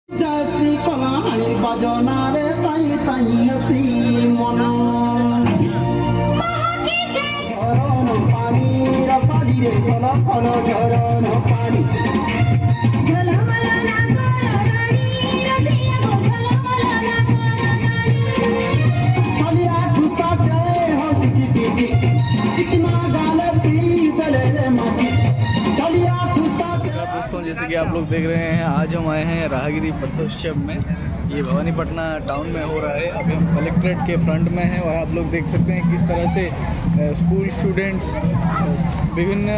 जासी कलाहाणी बजना रे ताई ताई हसी मना झरण पानी रपाड़ी रे फल फल झरण पानी दोस्तों, जैसे कि आप लोग देख रहे हैं, आज हम आए हैं राहगिरी पथोत्सव में। ये भवानीपटना टाउन में हो रहा है। अभी हम कलेक्ट्रेट के फ्रंट में हैं और आप लोग देख सकते हैं किस तरह से स्कूल स्टूडेंट्स, विभिन्न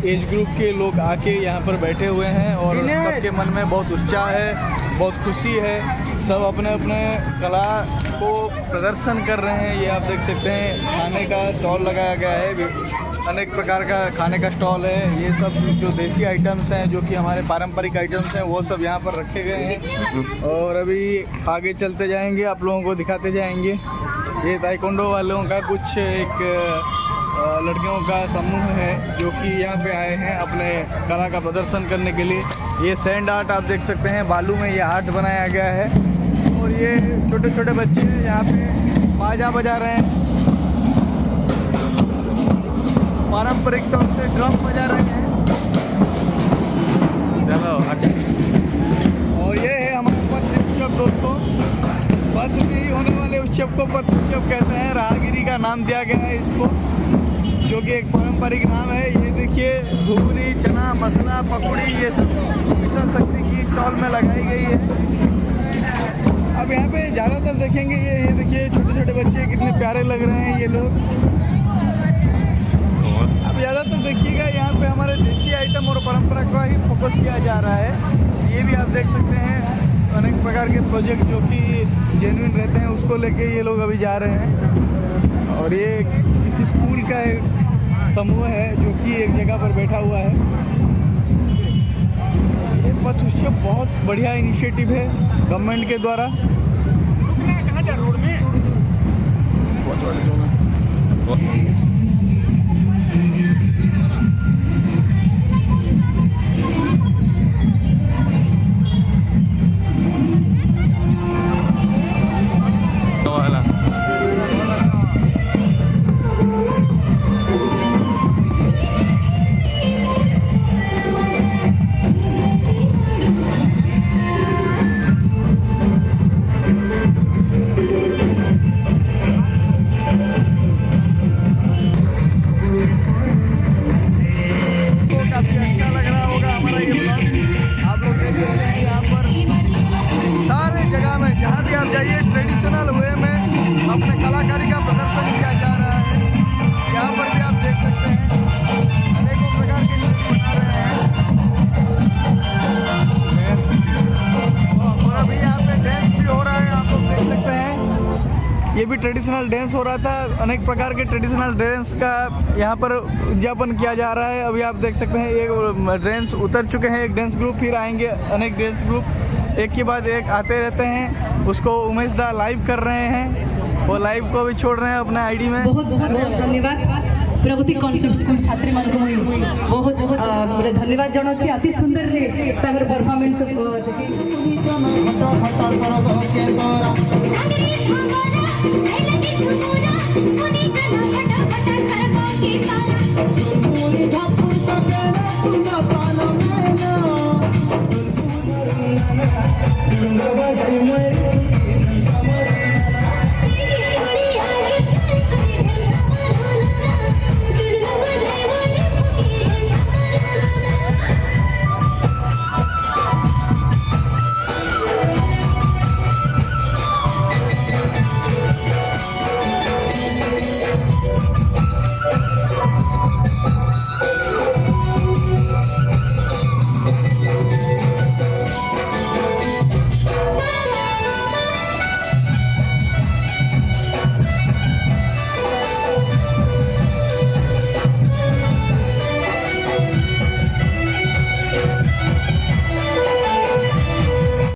एज ग्रुप के लोग आके यहाँ पर बैठे हुए हैं और सबके मन में बहुत उत्साह है, बहुत खुशी है। सब अपने अपने कला को प्रदर्शन कर रहे हैं। ये आप देख सकते हैं, खाने का स्टॉल लगाया गया है, अनेक प्रकार का खाने का स्टॉल है। ये सब जो देसी आइटम्स हैं, जो कि हमारे पारंपरिक आइटम्स हैं, वो सब यहाँ पर रखे गए हैं। और अभी आगे चलते जाएंगे, आप लोगों को दिखाते जाएंगे। ये ताइक्वांडो वालों का कुछ एक लड़कियों का समूह है जो कि यहाँ पे आए हैं अपने कला का प्रदर्शन करने के लिए। ये सैंड आर्ट आप देख सकते हैं, बालू में ये आर्ट बनाया गया है। और ये छोटे छोटे बच्चे यहाँ पे बाजा बजा रहे हैं, पारंपरिक तौर से ड्रम बजा रहे हैं। चलो और ये है हमारा पथ उत्सव दोस्तों। पथ में ही होने वाले उत्सव को पथ उत्सव कहते हैं। राहगिरी का नाम दिया गया है इसको, जो कि एक पारंपरिक नाम है। ये देखिए, घुगनी, चना मसाला, पकौड़ी, ये सब मिशन शक्ति की स्टॉल में लगाई गई है। अब यहाँ पे ज़्यादातर देखेंगे, ये देखिए छोटे छोटे बच्चे कितने प्यारे लग रहे हैं ये लोग। अब ज़्यादातर देखिएगा, यहाँ पे हमारे देसी आइटम और परंपरा का ही फोकस किया जा रहा है। ये भी आप देख सकते हैं, अनेक प्रकार के प्रोजेक्ट जो कि जेन्युइन रहते हैं, उसको लेके ये लोग अभी जा रहे हैं। और ये किसी स्कूल का एक समूह है जो कि एक जगह पर बैठा हुआ है। ये पथ उत्सव बहुत बढ़िया इनिशिएटिव है गवर्नमेंट के द्वारा। रोड में बहुत बड़ी जोन है। ट्रेडिशनल वे में अपने कलाकारी का प्रदर्शन किया जा रहा है। यहाँ पर भी आप देख सकते हैं, अनेकों प्रकार के लोग बना रहे हैं। और अभी यहाँ पे डांस भी हो रहा है, आप लोग देख सकते हैं। ये भी ट्रेडिशनल डांस हो रहा था। अनेक प्रकार के ट्रेडिशनल डांस का यहाँ पर उद्यापन किया जा रहा है। अभी आप देख सकते हैं, एक डांस उतर चुके हैं, एक डांस ग्रुप फिर आएंगे। अनेक डांस ग्रुप एक के बाद एक आते रहते हैं। उसको उमेश दा लाइव कर रहे हैं, वो लाइव को भी छोड़ रहे हैं अपने आईडी में। बहुत बहुत धन्यवाद प्रगति कॉन्सेप्ट स्कूल छात्री मान को बहुत बहुत धन्यवाद जनाऊँ। अति सुंदर रे तागर परफॉर्मेंस Bye.